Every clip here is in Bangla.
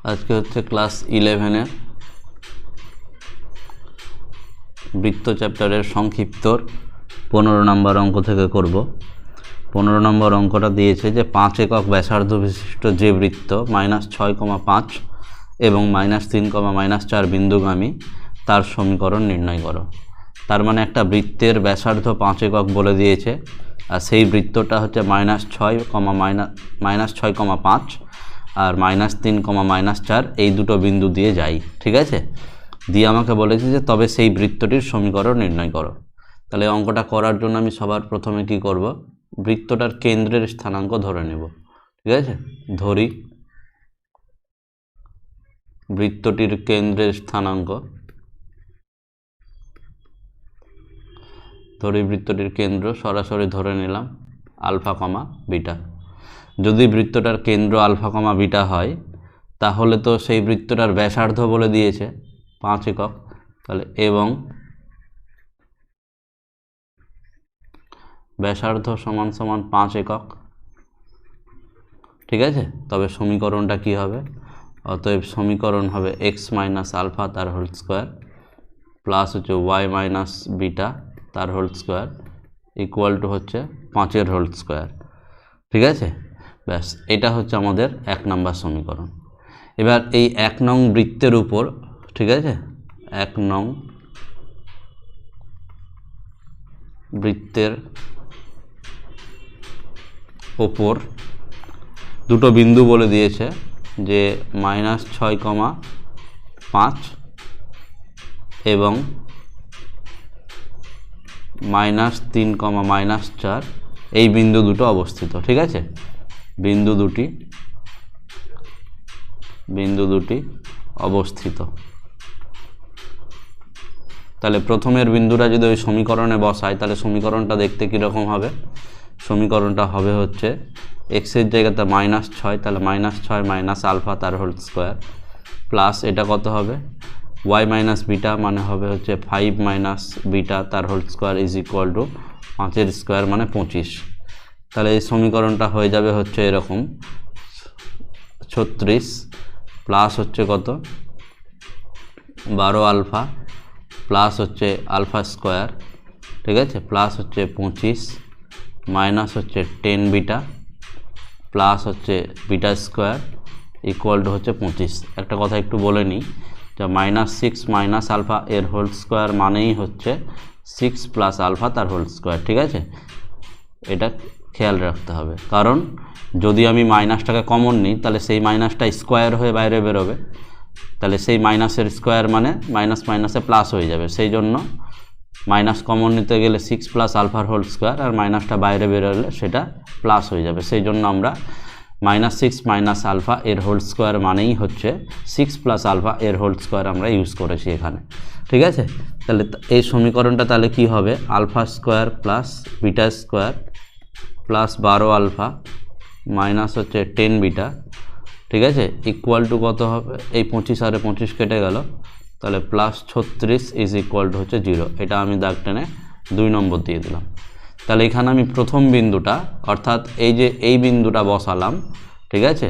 আজকে হচ্ছে ক্লাস 11-এর বৃত্ত চ্যাপ্টারের সংক্ষিপ্তর 15 নম্বর অঙ্ক থেকে করব। 15 নম্বর অঙ্কটা দিয়েছে যে 5 একক ব্যাসার্ধ বিশিষ্ট যে বৃত্ত -6,5 এবং -3,-4 বিন্দুগামী তার সমীকরণ নির্ণয় করো। তার মানে একটা বৃত্তের ব্যাসার্ধ 5 একক বলে দিয়েছে, আর সেই বৃত্তটা হচ্ছে -6,5 আর -3,-4 এই দুটো বিন্দু দিয়ে যাই, ঠিক আছে। দিয়ে আমাকে বলেছে যে তবে সেই বৃত্তটির সমীকরণ নির্ণয় করো। তাহলে অঙ্কটা করার জন্য আমি সবার প্রথমে কি করব, বৃত্তটার কেন্দ্রের স্থানাঙ্ক ধরে নেব, ঠিক আছে। ধরি বৃত্তটির কেন্দ্রের স্থানাঙ্ক, ধরি বৃত্তটির কেন্দ্র সরাসরি ধরে নিলাম আলফা কমা বিটা। যদি বৃত্তটার কেন্দ্র আলফা কমা বিটা হয় তাহলে তো সেই বৃত্তটার ব্যাসার্ধ বলে দিয়েছে 5 একক, তাহলে এবং ব্যাসার্ধ সমান সমান 5 একক, ঠিক আছে। তবে সমীকরণটা কি হবে, অতএব সমীকরণ হবে x মাইনাস আলফা তার হোল স্কোয়ার প্লাস হচ্ছে y মাইনাস বিটা তার হোল স্কোয়ার ইকুয়াল টু হচ্ছে 5-এর হোল স্কোয়ার, ঠিক আছে। ব্যাস, এটা হচ্ছে আমাদের 1 নম্বর সমীকরণ। এবার এই 1 নং বৃত্তের উপর, ঠিক আছে, 1 নং বৃত্তের ওপর দুটো বিন্দু বলে দিয়েছে যে -6,5 এবং -3,-4 এই বিন্দু দুটো অবস্থিত, ঠিক আছে। বিন্দু দুটি অবস্থিত। তাহলে প্রথমের বিন্দুটা যদি ওই সমীকরণে বসাই তাহলে সমীকরণটা দেখতে কীরকম হবে, সমীকরণটা হবে হচ্ছে এক্সের জায়গাতে -6, তাহলে -6 মাইনাস আলফা তার হোল স্কোয়ার প্লাস এটা কত হবে y মাইনাস বিটা, মানে হবে হচ্ছে 5 মাইনাস বিটা তার whole square is equal to 5-এর স্কোয়ার মানে 25। তাহলে এই সমীকরণটা হয়ে যাবে হচ্ছে এরকম 36 প্লাস হচ্ছে কত 12 আলফা প্লাস হচ্ছে আলফা স্কোয়ার, ঠিক আছে, প্লাস হচ্ছে 25 মাইনাস হচ্ছে 10 বিটা প্লাস হচ্ছে বিটা স্কোয়ার ইকুয়াল টু হচ্ছে 25। একটা কথা একটু বলে নিই, যে -6 মাইনাস আলফা এর হোল স্কোয়ার মানেই হচ্ছে 6 প্লাস আলফা তার হোল স্কোয়ার, ঠিক আছে। এটা খেয়াল রাখতে হবে, কারণ যদি আমি মাইনাসটাকে কমন নিই তাহলে সেই মাইনাসটা স্কোয়ার হয়ে বাইরে বেরোবে, তাহলে সেই মাইনাসের স্কোয়ার মানে মাইনাস মাইনাসে প্লাস হয়ে যাবে। সেই জন্য মাইনাস কমন নিতে গেলে 6 প্লাস আলফার হোল স্কোয়ার, আর মাইনাসটা বাইরে বেরোলে সেটা প্লাস হয়ে যাবে। সেই জন্য আমরা -6 মাইনাস আলফা এর হোল স্কোয়ার মানেই হচ্ছে 6 প্লাস আলফা এর হোল স্কোয়ার আমরা ইউজ করেছি এখানে, ঠিক আছে। তাহলে এই সমীকরণটা তাহলে কি হবে, alpha square plus beta square plus 12 alpha minus হচ্ছে 10 বিটা, ঠিক আছে, ইকুয়াল টু কত হবে, এই 25 আর 25 কেটে গেল, তাহলে প্লাস 36 ইজ ইকুয়াল টু হচ্ছে 0। এটা আমি দাগ টেনে 2 নম্বর দিয়ে দিলাম। তাহলে এখানে আমি প্রথম বিন্দুটা অর্থাৎ এই যে এই বিন্দুটা বসালাম, ঠিক আছে,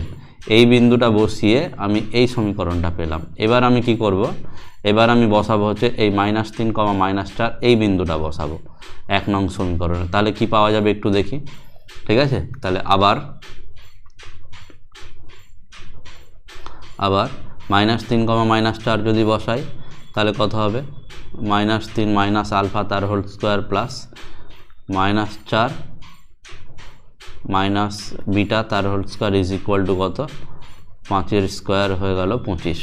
এই বিন্দুটা বসিয়ে আমি এই সমীকরণটা পেলাম। এবার আমি কি করব, এবার আমি বসাবো হচ্ছে এই -3,-4 এই বিন্দুটা বসাবো 1 নং সমীকরণে। তাহলে কি পাওয়া যাবে একটু দেখি, ঠিক আছে। তাহলে আবার -3,-4 যদি বসাই তাহলে কত হবে, -3 মাইনাস আলফা তার whole square plus -4 minus beta তার whole square is equal to কত, 5-এর স্কোয়ার হয়ে গেল 25।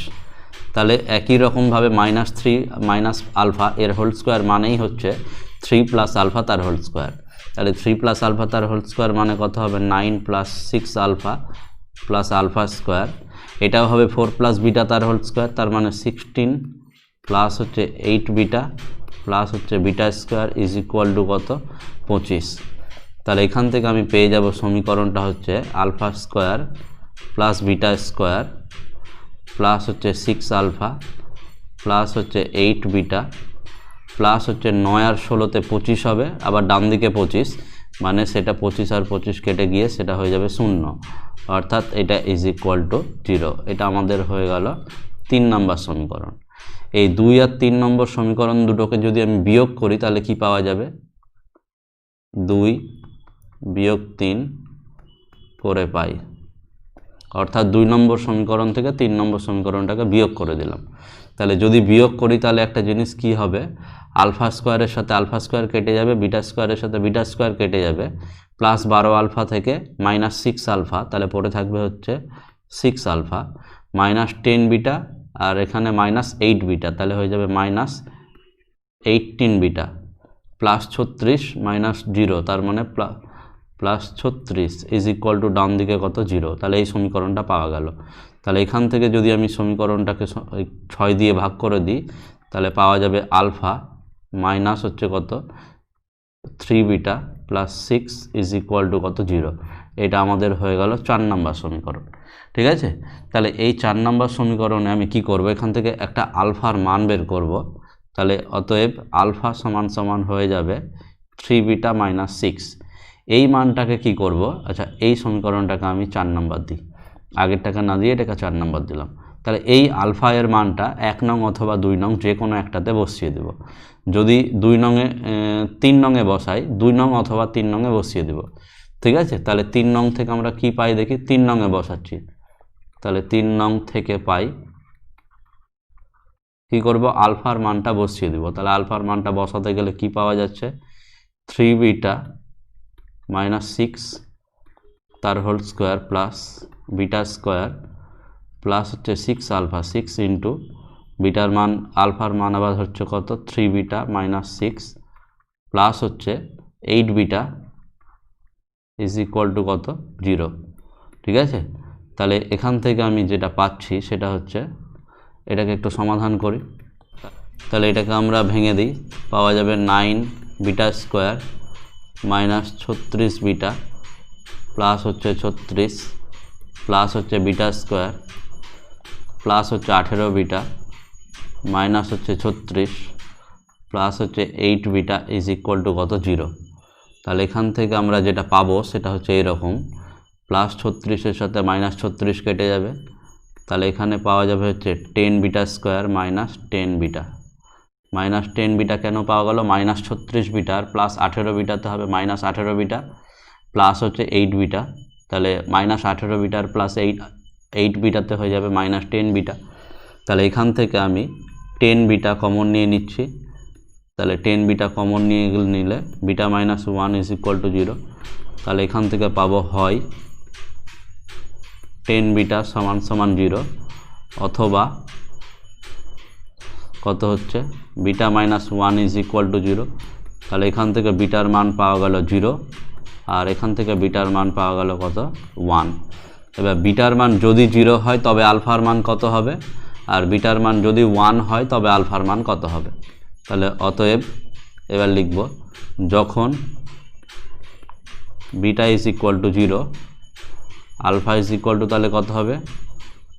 তাহলে একই রকমভাবে -3 মাইনাস আলফা এর হোল স্কোয়ার মানেই হচ্ছে 3 প্লাস আলফা তার হোল স্কোয়ার। তাহলে 3 প্লাস আলফা তার হোল স্কোয়ার মানে কত হবে, 9 plus 6 alpha plus alpha square, এটাও হবে 4 প্লাস বিটা তার হোল স্কোয়ার, তার মানে 16 প্লাস হচ্ছে 8 বিটা প্লাস হচ্ছে beta square is equal to কত, 25। তাহলে এখান থেকে আমি পেয়ে যাব সমীকরণটা হচ্ছে alpha square plus beta square plus হচ্ছে 6 আলফা প্লাস হচ্ছে 8 বিটা প্লাস হচ্ছে 9 আর 16তে 25 হবে, আবার ডান দিকে 25 মানে সেটা 25 আর 25 কেটে গিয়ে সেটা হয়ে যাবে 0, অর্থাৎ এটা ইজ ইকুয়াল টু 0। এটা আমাদের হয়ে গেল 3 নম্বর সমীকরণ। এই 2 আর 3 নম্বর সমীকরণ দুটোকে যদি আমি বিয়োগ করি তাহলে কি পাওয়া যাবে? 2 বিয়োগ 3 করে পাই, অর্থাৎ 2 নম্বর সমীকরণ থেকে 3 নম্বর সমীকরণটাকে বিয়োগ করে দিলাম। তাহলে যদি বিয়োগ করি তাহলে একটা জিনিস কি হবে, আলফা স্কোয়ারের সাথে আলফা স্কোয়ার কেটে যাবে, বিটা স্কোয়ারের সাথে বিটা স্কোয়ার কেটে যাবে, প্লাস 12 আলফা থেকে মাইনাস 6 আলফা, তাহলে পড়ে থাকবে হচ্ছে 6 আলফা, মাইনাস 10 বিটা, আর এখানে মাইনাস 8 বিটা, তাহলে হয়ে যাবে মাইনাস 18 বিটা, প্লাস 36 মাইনাস 0, তার মানে প্লাস 36 ইজ ইকুয়াল টু ডান দিকে কত? 0। তাহলে এই সমীকরণটা পাওয়া গেল। তাহলে এখান থেকে যদি আমি সমীকরণটাকে 6 দিয়ে ভাগ করে দিই তাহলে পাওয়া যাবে আলফা মাইনাস হচ্ছে কত? 3 beta plus 6 is equal to কত? 0। এটা আমাদের হয়ে গেল 4 নম্বর সমীকরণ। ঠিক আছে, তাহলে এই 4 নম্বর সমীকরণে আমি কি করব, এখান থেকে একটা আলফার মান বের করব। তাহলে অতএব আলফা সমান সমান হয়ে যাবে 3 বিটা মাইনাস 6। এই মানটাকে কি করব, আচ্ছা এই সমীকরণটাকে আমি 4 নম্বর দিই, আগেরটাকে না দিয়ে এটাকে 4 নম্বর দিলাম। তাহলে এই আলফা এর মানটা 1 নং অথবা 2 নং যে কোনো একটাতে বসিয়ে দেব। যদি 2 নংয়ে 3 নংয়ে বসাই, 2 নং অথবা 3 নংয়ে বসিয়ে দেব। ঠিক আছে, তাহলে 3 নং থেকে আমরা কি পাই দেখি, 3 নংয়ে বসাচ্ছি। তাহলে 3 নং থেকে পাই, কি করব, আলফার মানটা বসিয়ে দেব। তাহলে আলফার মানটা বসাতে গেলে কি পাওয়া যাচ্ছে, 3 বিটা মাইনাস 6 তার whole square plus beta square plus হচ্ছে 6 আলফা, 6 ইন্টু বিটার মান, আলফার মান আবার হচ্ছে কত, 3 বিটা মাইনাস 6 প্লাস হচ্ছে 8 বিটা ইজ ইকুয়াল টু কত? 0। ঠিক আছে, তাহলে এখান থেকে আমি যেটা পাচ্ছি সেটা হচ্ছে, এটাকে একটু সমাধান করি। তাহলে এটাকে আমরা ভেঙে দিই, পাওয়া যাবে 9 beta square minus 36 beta plus হচ্ছে 36 প্লাস হচ্ছে বিটা স্কোয়ার প্লাস হচ্ছে 18 বিটা মাইনাস হচ্ছে 36 প্লাস হচ্ছে 8 বিটা ইজ ইকুয়াল টু কত? 0। তাহলে এখান থেকে আমরা যেটা পাবো সেটা হচ্ছে এরকম, প্লাস 36-এর সাথে মাইনাস 36 কেটে যাবে, তাহলে এখানে পাওয়া যাবে হচ্ছে 10 beta square minus 10 beta. Minus 10 beta কেন পাওয়া গেল, মাইনাস 36 বিটার প্লাস 18 বিটাতে হবে মাইনাস 18 বিটা প্লাস হচ্ছে 8 বিটা, তাহলে মাইনাস 18 বিটার প্লাস 8 বিটাতে হয়ে যাবে মাইনাস 10 বিটা। তাহলে এখান থেকে আমি 10 বিটা কমন নিয়ে নিচ্ছি, তাহলে 10 বিটা কমন নিলে beta minus 1 is equal to 0। তাহলে এখান থেকে পাবো হয় 10 বিটা সমান সমান 0, অথবা কত হচ্ছে, beta minus 1 is equal to 0। তাহলে এখান থেকে বিটার মান পাওয়া গেল 0, আর এখান থেকে বিটার মান পাওয়া গেল কত? 1। এবার বিটার মান যদি 0 হয় তবে আলফার মান কত হবে, আর বিটার মান যদি 1 হয় তবে আলফার মান কত হবে। তাহলে অতএব এবার লিখব, যখন beta is equal to 0 alpha is equal to তাহলে কত হবে,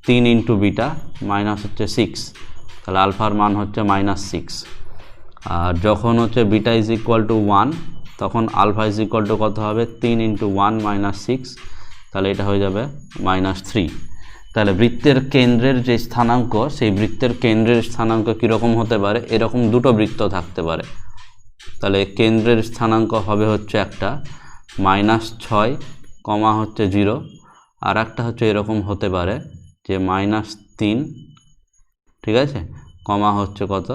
3 ইন্টু বিটা মাইনাস হচ্ছে 6, তাহলে আলফার মান হচ্ছে মাইনাস 6। আর যখন হচ্ছে বিটা ইজ ইকুয়াল টু 1 তখন আলফা ইজ ইকুয়াল টু কত হবে, 3 ইন্টু 1 মাইনাস 6, তাহলে এটা হয়ে যাবে মাইনাস 3। তাহলে বৃত্তের কেন্দ্রের যে স্থানাঙ্ক, সেই বৃত্তের কেন্দ্রের স্থানাঙ্ক কীরকম হতে পারে, এরকম দুটো বৃত্ত থাকতে পারে। তাহলে কেন্দ্রের স্থানাঙ্ক হবে হচ্ছে একটা মাইনাস 6 কমা হচ্ছে 0, আর একটা হচ্ছে এরকম হতে পারে যে মাইনাস 3, ঠিক আছে, কমা হচ্ছে কত,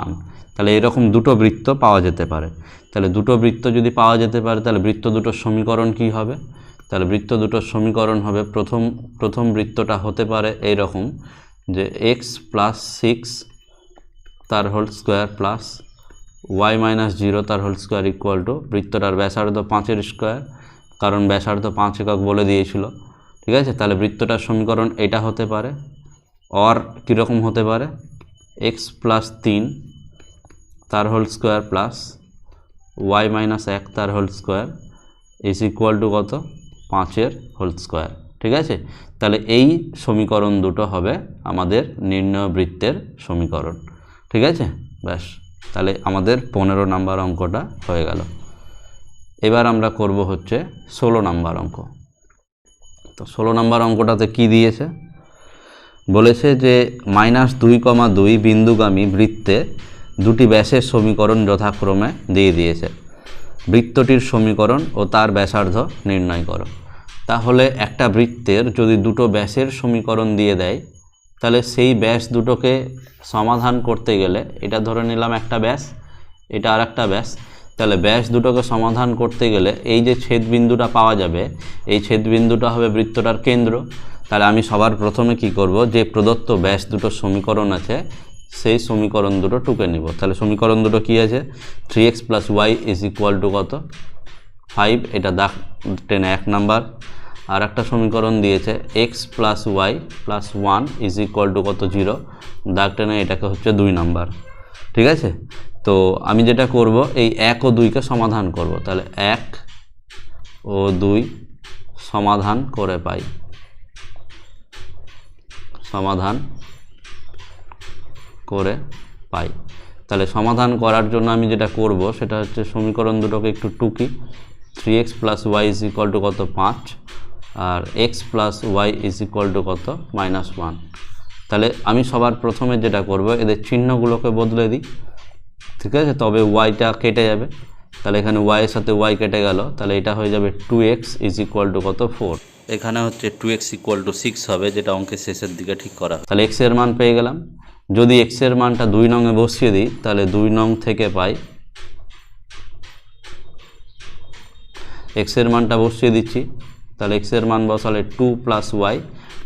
1। তাহলে এরকম দুটো বৃত্ত পাওয়া যেতে পারে। তাহলে দুটো বৃত্ত যদি পাওয়া যেতে পারে তাহলে বৃত্ত দুটোর সমীকরণ কি হবে, তাহলে বৃত্ত দুটোর সমীকরণ হবে, প্রথম বৃত্তটা হতে পারে এইরকম যে x প্লাস 6 তার whole square plus y minus 0 তার হোল স্কোয়ার ইকুয়াল টু, বৃত্তটার ব্যাসার্ধ 5-এর স্কোয়ার, কারণ ব্যাসার্ধ 5 একক বলে দিয়েছিল। ঠিক আছে, তাহলে বৃত্তটার সমীকরণ এটা হতে পারে। অর কীরকম হতে পারে, x প্লাস 3 তার whole square plus y minus 1 তার whole square is equal to কত, 5-এর হোল স্কোয়ার। ঠিক আছে, তাহলে এই সমীকরণ দুটো হবে আমাদের নির্ণয় বৃত্তের সমীকরণ। ঠিক আছে, ব্যাস, তাহলে আমাদের 15 নাম্বার অঙ্কটা হয়ে গেল। এবার আমরা করব হচ্ছে 16 নাম্বার অঙ্ক। তো 16 নম্বর অঙ্কটাতে কি দিয়েছে বলেছে যে -2,2 বিন্দুগামী বৃত্তে দুটি ব্যাসের সমীকরণ যথাক্রমে দিয়ে দিয়েছে। বৃত্তটির সমীকরণ ও তার ব্যাসার্ধ নির্ণয় করো। তাহলে একটা বৃত্তের যদি দুটো ব্যাসের সমীকরণ দিয়ে দেয় তাহলে সেই ব্যাস দুটোকে সমাধান করতে গেলে, এটা ধরে নিলাম একটা ব্যাস, এটা আর একটা ব্যাস, তাহলে ব্যাস দুটোকে সমাধান করতে গেলে এই যে ছেদবিন্দুটা পাওয়া যাবে, এই ছেদবিন্দুটা হবে বৃত্তটার কেন্দ্র। তাহলে আমি সবার প্রথমে কি করব, যে প্রদত্ত ব্যাস দুটো সমীকরণ আছে সেই সমীকরণ দুটো টুকে নিব। তাহলে সমীকরণ দুটো কি আছে, 3x + y = কত, 5, এটা দাগ টেনে 1 নাম্বার। আর একটা সমীকরণ দিয়েছে x + y + 1 = কত, 0, দাগ টেনে এটাকে হচ্ছে 2 নাম্বার। ঠিক আছে, তো আমি যেটা করব এই 1 ও 2কে সমাধান করব। তাহলে 1 ও 2 সমাধান করে পাই, সমাধান করে পাই। তাহলে সমাধান করার জন্য আমি যেটা করব সেটা হচ্ছে সমীকরণ দুটোকে একটু টুকি। 3x + y = কত, 5, আর x + y = কত, -1। তাহলে আমি সবার প্রথমে যেটা করব এদের চিহ্নগুলোকে বদলে দিই। ঠিক আছে, তবে ওয়াইটা কেটে যাবে। তাহলে এখানে y এর সাথে y কেটে গেল, তাহলে এটা হয়ে যাবে 2x = কত, 4। এখানে হচ্ছে 2x = 6 হবে, যেটা অঙ্কের শেষের দিকে ঠিক করা। তাহলে x এর মান পেয়ে গেলাম। যদি x এর মানটা 2 নংয়ে বসিয়ে দিই তাহলে 2 নং থেকে পাই, x এর মানটা বসিয়ে দিচ্ছি। তাহলে x এর মান বসালে 2 + y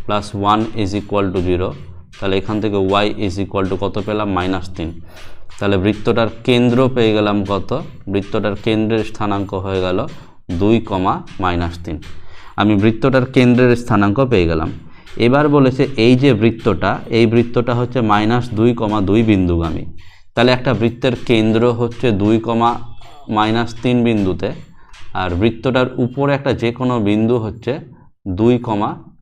+ 1 = 0। তাহলে এখান থেকে y = কত পেলাম, -3। তাহলে বৃত্তটার কেন্দ্র পেয়ে গেলাম কত, বৃত্তটার কেন্দ্রের স্থানাঙ্ক হয়ে গেল 2, -3। আমি বৃত্তটার কেন্দ্রের স্থানাঙ্ক পেয়ে গেলাম। এবার বলেছে এই যে বৃত্তটা, এই বৃত্তটা হচ্ছে -2,2 বিন্দুগামী। তাহলে একটা বৃত্তের কেন্দ্র হচ্ছে 2, -3 বিন্দুতে, আর বৃত্তটার উপরে একটা যে কোনো বিন্দু হচ্ছে 2,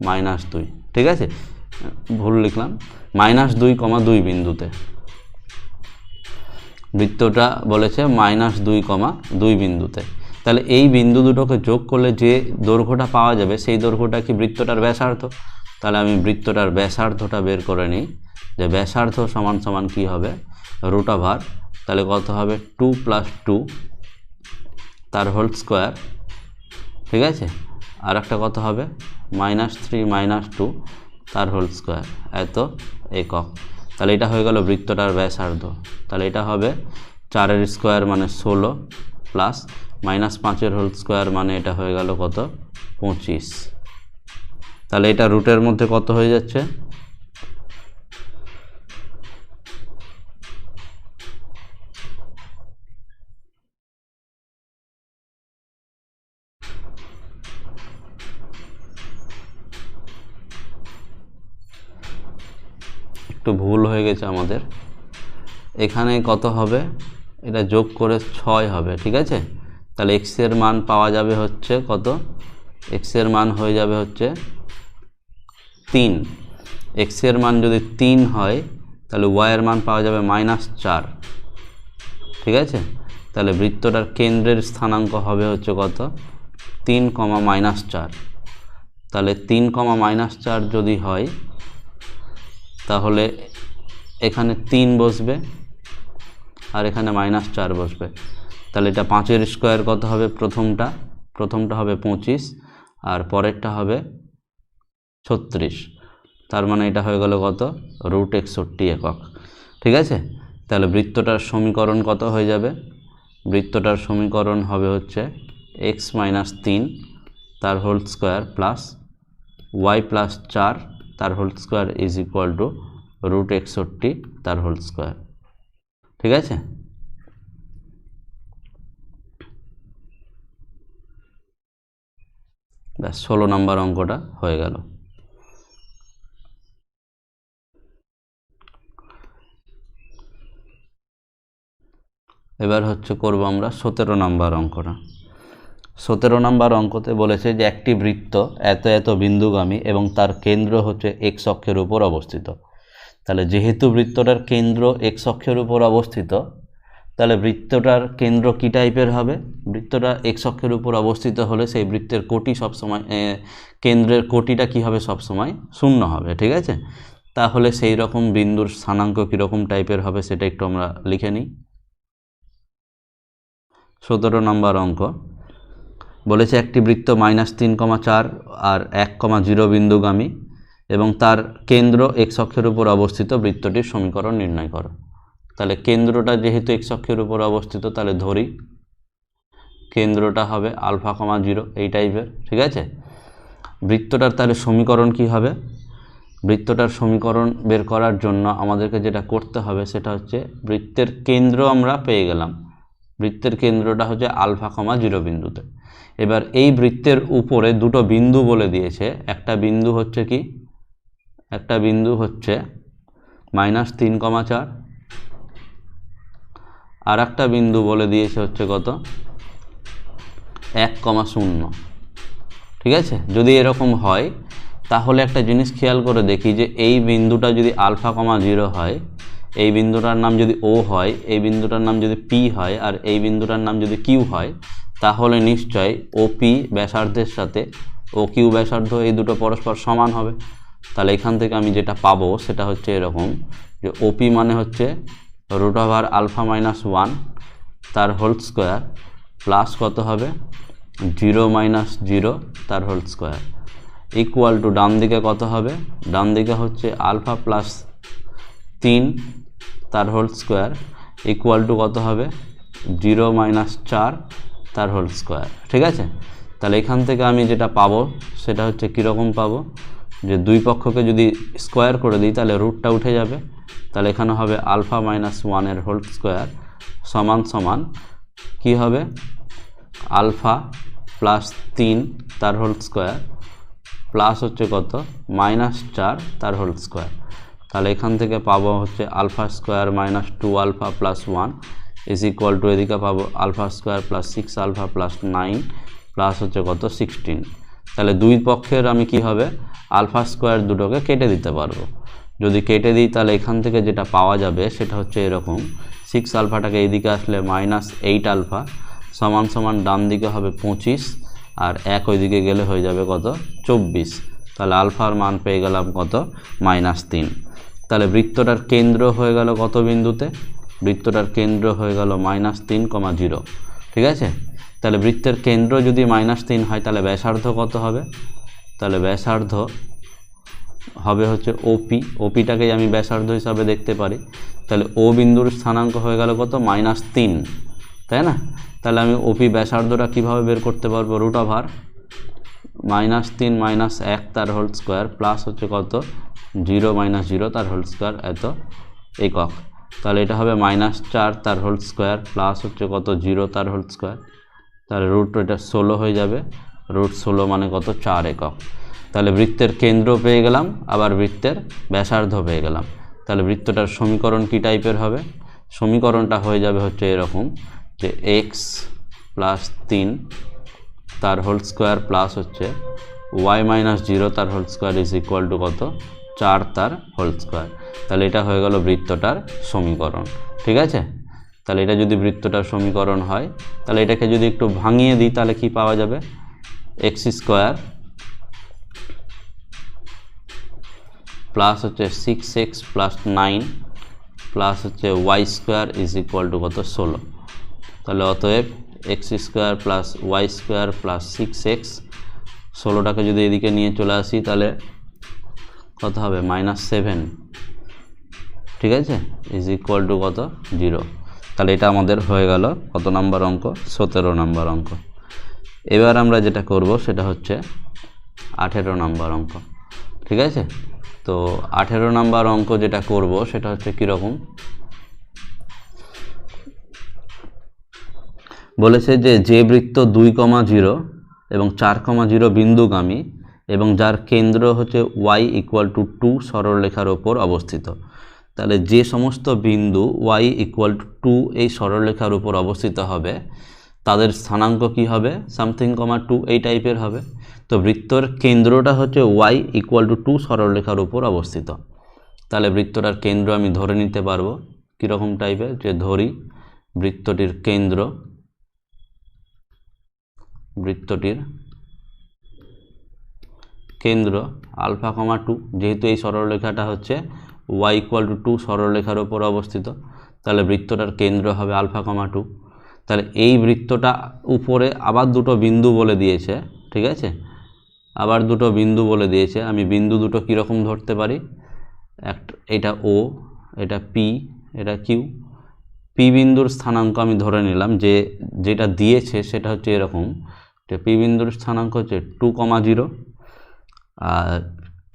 -2। ঠিক আছে, ভুল লিখলাম, -2, 2 বিন্দুতে বৃত্তটা বলেছে -2, 2 বিন্দুতে। তাহলে এই বিন্দু দুটোকে যোগ করলে যে দৈর্ঘ্যটা পাওয়া যাবে সেই দৈর্ঘ্যটা কি বৃত্তটার ব্যাসার্ধ। তাহলে আমি বৃত্তটার ব্যাসার্ধটা বের করে নিই, যে ব্যাসার্ধ সমান কি হবে, √। তাহলে কত হবে, 2 + 2 তার হোল স্কোয়ার। ঠিক আছে, আর একটা কত হবে, -3 - 2 তার হোল স্কোয়ার, এত একক। তাহলে এটা হয়ে গেল বৃত্তটার ব্যাসার্ধ। তাহলে এটা হবে 4 এর স্কোয়ার মানে 16 প্লাস -5 এর হোল স্কোয়ার মানে এটা হয়ে গেল কত, 25। তাহলে এটা রুটের মধ্যে কত হয়ে যাচ্ছে, একটু ভুল হয়ে গেছে আমাদের, এখানে কত হবে, এটা যোগ করে 6 হবে। ঠিক আছে, তাহলে x এর মান পাওয়া যাবে হচ্ছে কত, x এর মান হয়ে যাবে হচ্ছে 3। x এর মান যদি 3 হয় তাহলে y এর মান পাওয়া যাবে -4। ঠিক আছে, তাহলে বৃত্তটার কেন্দ্রের স্থানাঙ্ক হবে হচ্ছে কত, 3, -4। তাহলে 3, -4 যদি হয় তাহলে এখানে 3 বসবে আর এখানে -4 বসবে। তাহলে এটা 5 এর স্কোয়ার কত হবে, প্রথমটা হবে 25 আর পরেরটা হবে 36। তার মানে এটা হয়ে গেল কত, √61 একক। ঠিক আছে, তাহলে বৃত্তটার সমীকরণ কত হয়ে যাবে, বৃত্তটার সমীকরণ হবে হচ্ছে x - 3 তার হোল স্কোয়ার প্লাস y + 4 তার হোল স্কোয়ার = √61 তার হোল স্কোয়ার। ঠিক আছে, ব্যাস 16 নম্বর অঙ্কটা হয়ে গেল। এবার হচ্ছে করব আমরা 17 নম্বর অঙ্কটা। 17 নম্বর অঙ্কতে বলেছে যে একটি বৃত্ত এত এত বিন্দুগামী এবং তার কেন্দ্র হচ্ছে x অক্ষের উপর অবস্থিত। তাহলে যেহেতু বৃত্তটার কেন্দ্র x অক্ষের উপর অবস্থিত, তাহলে বৃত্তটার কেন্দ্র কী টাইপের হবে? বৃত্তটা এক্স অক্ষের উপর অবস্থিত হলে সেই বৃত্তের কোটি সবসময় কেন্দ্রের কোটিটা কী হবে? সবসময় শূন্য হবে, ঠিক আছে? তাহলে সেই রকম বিন্দুর স্থানাঙ্ক কীরকম টাইপের হবে সেটা একটু আমরা লিখে নিই। 17 নম্বর অঙ্ক বলেছে একটি বৃত্ত -3,4 আর 1,0 বিন্দুগামী এবং তার কেন্দ্র এক্স অক্ষের উপর অবস্থিত, বৃত্তটির সমীকরণ নির্ণয় করো। তাহলে কেন্দ্রটা যেহেতু এক্স অক্ষের উপর অবস্থিত, তাহলে ধরি কেন্দ্রটা হবে α,0 এই টাইপের, ঠিক আছে? বৃত্তটার তাহলে সমীকরণ কি হবে? বৃত্তটার সমীকরণ বের করার জন্য আমাদেরকে যেটা করতে হবে সেটা হচ্ছে বৃত্তের কেন্দ্র আমরা পেয়ে গেলাম। বৃত্তের কেন্দ্রটা হচ্ছে α,0 বিন্দুতে। এবার এই বৃত্তের উপরে দুটো বিন্দু বলে দিয়েছে। একটা বিন্দু হচ্ছে কি? একটা বিন্দু হচ্ছে -3,4 আর একটা বিন্দু বলে দিয়েছে হচ্ছে কত? 1,0। ঠিক আছে? যদি এরকম হয় তাহলে একটা জিনিস খেয়াল করে দেখি যে এই বিন্দুটা যদি α,0 হয়, এই বিন্দুটার নাম যদি O হয়, এই বিন্দুটার নাম যদি P হয় আর এই বিন্দুটার নাম যদি Q হয়, তাহলে নিশ্চয় OP ব্যাসার্ধের সাথে OQ ব্যাসার্ধ এই দুটো পরস্পর সমান হবে। তাহলে এখান থেকে আমি যেটা পাবো সেটা হচ্ছে এরকম যে OP মানে হচ্ছে √α-1 তার হোল স্কোয়ার প্লাস কত হবে 0 - 0 তার হোল স্কোয়ার ইকুয়াল টু ডান দিকে কত হবে? ডান দিকে হচ্ছে α+3 তার হোল স্কোয়ার ইকুয়াল টু কত হবে 0 - 4 তার হোল স্কোয়ার। ঠিক আছে? তাহলে এখান থেকে আমি যেটা পাবো সেটা হচ্ছে কীরকম পাবো, যে দুই পক্ষকে যদি স্কোয়ার করে দিই তাহলে রুটটা উঠে যাবে। তাহলে এখানে হবে α-1 এর হোল স্কোয়ার সমান সমান কী হবে α+3 তার হোল স্কোয়ার প্লাস হচ্ছে কত -4 তার হোল স্কোয়ার। তাহলে এখান থেকে পাবো হচ্ছে α² - 2α + 1 ইজ ইকুয়াল টু এদিকে পাবো α² + 6α + 9 প্লাস হচ্ছে কত 16। তাহলে দুই পক্ষের আমি কি হবে α² দুটোকে কেটে দিতে পারবো। যদি কেটে দিই তাহলে এখান থেকে যেটা পাওয়া যাবে সেটা হচ্ছে এরকম 6α এইদিকে আসলে -8α সমান সমান ডান দিকে হবে 25 আর 1 ওইদিকে গেলে হয়ে যাবে কত 24। তাহলে আলফার মান পেয়ে গেলাম কত -3। তাহলে বৃত্তটার কেন্দ্র হয়ে গেল কত বিন্দুতে? বৃত্তটার কেন্দ্র হয়ে গেল -3,0। ঠিক আছে? তাহলে বৃত্তের কেন্দ্র যদি -3 হয় তাহলে ব্যাসার্ধ কত হবে? তাহলে ব্যাসার্ধ হবে হচ্ছে OP। OPটাকেই আমি ব্যাসার্ধ হিসাবে দেখতে পারি। তাহলে O বিন্দুর স্থানাঙ্ক হয়ে গেল কত -3, তাই না? তাহলে আমি OP ব্যাসার্ধটা কীভাবে বের করতে পারবো? √3 - 1 তার হোল স্কোয়ার প্লাস হচ্ছে কত 0 - 0 তার হোল স্কোয়ার এত একক। তাহলে এটা হবে -4 তার হোল স্কোয়ার প্লাস হচ্ছে কত 0 তার হোল স্কোয়ার। তাহলে রুট এটা 16 হয়ে যাবে। √16 মানে কত 4 একক। তাহলে বৃত্তের কেন্দ্র পেয়ে গেলাম, আবার বৃত্তের ব্যাসার্ধ পেয়ে গেলাম। তাহলে বৃত্তটার সমীকরণ কী টাইপের হবে? সমীকরণটা হয়ে যাবে হচ্ছে এরকম যে x+3 তার হোল স্কোয়ার প্লাস হচ্ছে y - 0 তার whole square is equal to কত 4 তার হোল স্কোয়ার। তাহলে এটা হয়ে গেল বৃত্তটার সমীকরণ। ঠিক আছে? তাহলে এটা যদি বৃত্তটার সমীকরণ হয় তাহলে এটাকে যদি একটু ভাঙিয়ে দিই তাহলে কি পাওয়া যাবে? x² প্লাস হচ্ছে 6x + 9 প্লাস হচ্ছে y² ইজ ইকুয়াল টু কত 16। তাহলে অতএব x² + y² + 6x 16টাকে যদি এদিকে নিয়ে চলে আসি তাহলে কত হবে -7। ঠিক আছে? ইজ ইকুয়াল টু কত 0। তাহলে এটা আমাদের হয়ে গেল কত নাম্বার অঙ্ক? 17 নাম্বার অঙ্ক। এবার আমরা যেটা করব সেটা হচ্ছে 18 নাম্বার অঙ্ক। ঠিক আছে? তো 18 নাম্বার অঙ্ক যেটা করব সেটা হচ্ছে কীরকম, বলেছে যে বৃত্ত 2,0 এবং 4,0 বিন্দুগামী এবং যার কেন্দ্র হচ্ছে y = 2 সরলরেখার ওপর অবস্থিত। তাহলে যে সমস্ত বিন্দু y = 2 এই সরলরেখার উপর অবস্থিত হবে তাদের স্থানাঙ্ক কি হবে? সামথিং, 2 এই টাইপের হবে। তো বৃত্তর কেন্দ্রটা হচ্ছে y = 2 সরলরেখার উপর অবস্থিত। তাহলে বৃত্তটার কেন্দ্র আমি ধরে নিতে পারবো কীরকম টাইপের, যে ধরি বৃত্তটির কেন্দ্র আলফা কমা 2, যেহেতু এই সরলরেখাটা হচ্ছে y = 2 সরলরেখার উপর অবস্থিত, তাহলে বৃত্তটার কেন্দ্র হবে আলফা কমা 2। তাহলে এই বৃত্তটা উপরে আবার দুটো বিন্দু বলে দিয়েছে, ঠিক আছে, আবার দুটো বিন্দু বলে দিয়েছে। আমি বিন্দু দুটো কীরকম ধরতে পারি, এটা O, এটা P, এটা Q। পি বিন্দুর স্থানাঙ্ক আমি ধরে নিলাম যে যেটা দিয়েছে সেটা হচ্ছে এরকম, যে পি বিন্দুর স্থানাঙ্ক হচ্ছে 2,0 আর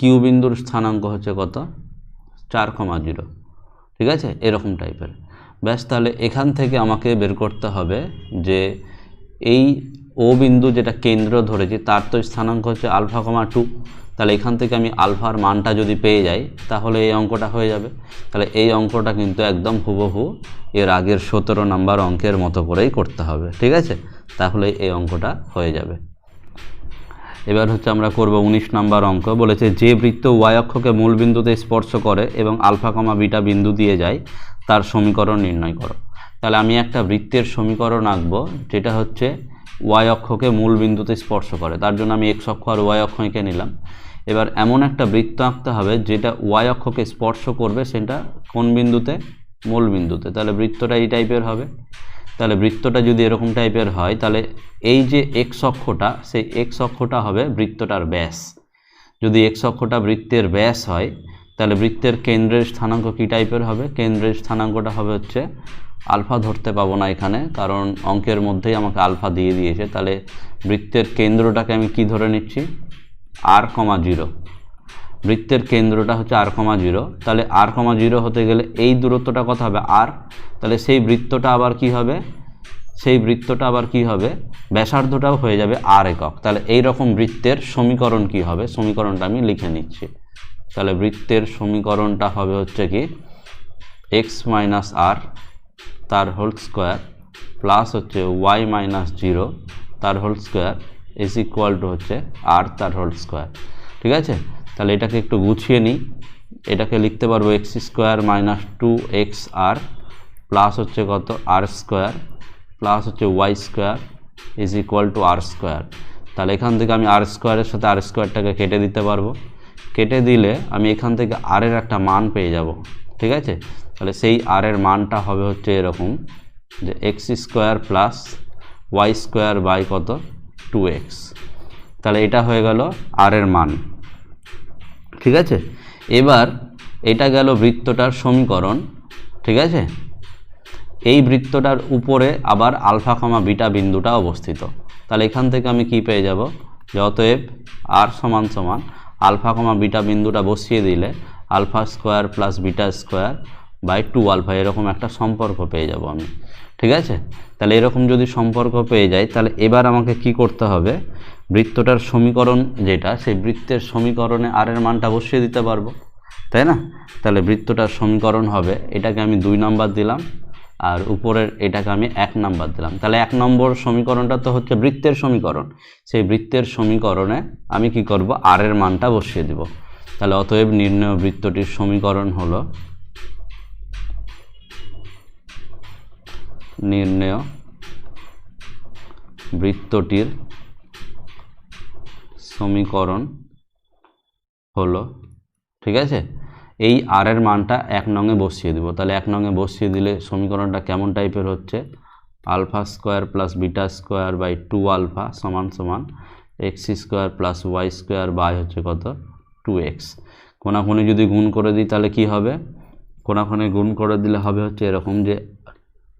কিউ বিন্দুর স্থানাঙ্ক হচ্ছে কত, 4,0, ঠিক আছে, এরকম টাইপের। ব্যাস, তাহলে এখান থেকে আমাকে বের করতে হবে যে এই ও বিন্দু যেটা কেন্দ্র ধরেছি তার তো স্থানাঙ্ক হচ্ছে আলফা কমা 2, তাহলে এখান থেকে আমি আলফার মানটা যদি পেয়ে যাই তাহলে এই অঙ্কটা হয়ে যাবে। তাহলে এই অঙ্কটা কিন্তু একদম হুবহু এর আগের 17 নম্বর অঙ্কের মতো করেই করতে হবে, ঠিক আছে, তাহলে এই অঙ্কটা হয়ে যাবে। এবার হচ্ছে আমরা করব 19 নম্বর অঙ্ক। বলেছে যে বৃত্ত ওয়াই অক্ষকে মূল বিন্দুতে স্পর্শ করে এবং আলফা কমা বিটা বিন্দু দিয়ে যায় তার সমীকরণ নির্ণয় করো। তাহলে আমি একটা বৃত্তের সমীকরণ আঁকবো যেটা হচ্ছে ওয়াই অক্ষকে মূল বিন্দুতে স্পর্শ করে, তার জন্য আমি এক্স অক্ষ আর ওয়াই অক্ষ এঁকে নিলাম। এবার এমন একটা বৃত্ত আঁকতে হবে যেটা ওয়াই অক্ষকে স্পর্শ করবে, সেটা কোন বিন্দুতে, মূল বিন্দুতে। তাহলে বৃত্তটা এই টাইপের হবে। তাহলে বৃত্তটা যদি এরকম টাইপের হয় তাহলে এই যে এক্স অক্ষটা, সেই এক্স অক্ষটা হবে বৃত্তটার ব্যাস। যদি এক্স অক্ষটা বৃত্তের ব্যাস হয় তাহলে বৃত্তের কেন্দ্রের স্থানাঙ্ক কী টাইপের হবে, কেন্দ্রের স্থানাঙ্কটা হবে হচ্ছে, আলফা ধরতে পাবো না এখানে কারণ অঙ্কের মধ্যেই আমাকে আলফা দিয়ে দিয়েছে। তাহলে বৃত্তের কেন্দ্রটাকে আমি কি ধরে নিচ্ছি, r,0। বৃত্তের কেন্দ্রটা হচ্ছে r,0। তাহলে r,0 হতে গেলে এই দূরত্বটা কত হবে, r। তাহলে সেই বৃত্তটা আবার কি হবে, ব্যাসার্ধটাও হয়ে যাবে r একক। তাহলে এই রকম বৃত্তের সমীকরণ কি হবে, সমীকরণটা আমি লিখে নিচ্ছি। তাহলে বৃত্তের সমীকরণটা হবে হচ্ছে কি x - r তার হোল স্কোয়ার প্লাস হচ্ছে y - 0 তার whole square is equal to হচ্ছে r তার হোল স্কোয়ার, ঠিক আছে। তাহলে এটাকে একটু গুছিয়ে নিই, এটাকে লিখতে পারবো x² - 2xr প্লাস হচ্ছে কত r স্কোয়ার প্লাস হচ্ছে y² is equal two r square. তাহলে এখান থেকে আমি r স্কোয়ারের সাথে r স্কোয়ারটাকে কেটে দিতে পারবো, কেটে দিলে আমি এখান থেকে r এর একটা মান পেয়ে যাব, ঠিক আছে। তাহলে সেই r এর মানটা হবে হচ্ছে এরকম যে x² প্লাস y² বাই কত 2x। তাহলে এটা হয়ে গেল r এর মান, ঠিক আছে। এবার এটা গেল বৃত্তটার সমীকরণ, ঠিক আছে। এই বৃত্তটার উপরে আবার আলফা কমা বিটা বিন্দুটা অবস্থিত। তাহলে এখান থেকে আমি কি পেয়ে যাব, অতএব r সমান আলফা কমা বিটা বিন্দুটা বসিয়ে দিলে alpha square plus beta square by 2 alpha, এরকম একটা সম্পর্ক পেয়ে যাব আমি, ঠিক আছে। তাহলে এরকম যদি সম্পর্ক পেয়ে যাই তাহলে এবার আমাকে কি করতে হবে, বৃত্তটার সমীকরণ যেটা, সেই বৃত্তের সমীকরণে r এর মানটা বসিয়ে দিতে পারবো, তাই না। তাহলে বৃত্তটার সমীকরণ হবে, এটাকে আমি 2 নাম্বার দিলাম আর উপরের এটাকে আমি 1 নাম্বার দিলাম। তাহলে 1 নম্বর সমীকরণটা তো হচ্ছে বৃত্তের সমীকরণ, সেই বৃত্তের সমীকরণে আমি কি করব, r এর মানটা বসিয়ে দেব। তাহলে অতএব নির্ণেয় বৃত্তটির সমীকরণ হলো, নির্ণেয় বৃত্তটির সমীকরণ হলো, ঠিক আছে। এই r এর মানটা 1 নঙে বসিয়ে দেব। তাহলে 1 নঙে বসিয়ে দিলে সমীকরণটা কেমন টাইপের হচ্ছে, alpha square plus beta square by 2 alpha সমান x² প্লাস y² বাই হচ্ছে কত 2x। কোনাকুনি যদি গুণ করে দিই তাহলে কি হবে, কোনাকুনি গুণ করে দিলে হবে হচ্ছে এরকম যে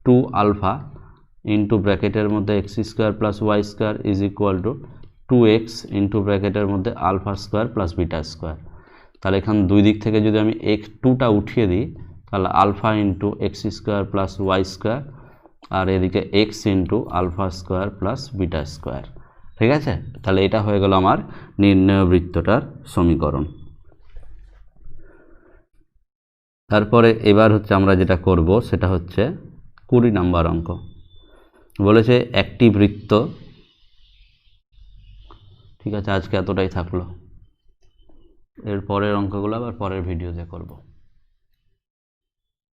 2 আলফা ইন্টু ব্র্যাকেটের মধ্যে x² plus y² is equal to 2x into ব্র্যাকেটের মধ্যে alpha square plus beta square. তাহলে এখানে দুই দিক থেকে যদি আমি x2টা উঠিয়ে দিই তাহলে alpha into x² plus y² আর এদিকে x into alpha square plus beta square, ঠিক আছে। তাহলে এটা হয়ে গেল আমার নির্ণেয় বৃত্তটার সমীকরণ। তারপরে এবার হচ্ছে আমরা যেটা করব সেটা হচ্ছে 20 নম্বর অঙ্ক। বলেছে একটি বৃত্ত, ঠিক আছে, আজকে এতটাই থাকলো, এর পরের অঙ্কগুলো আবার পরের ভিডিওতে করব।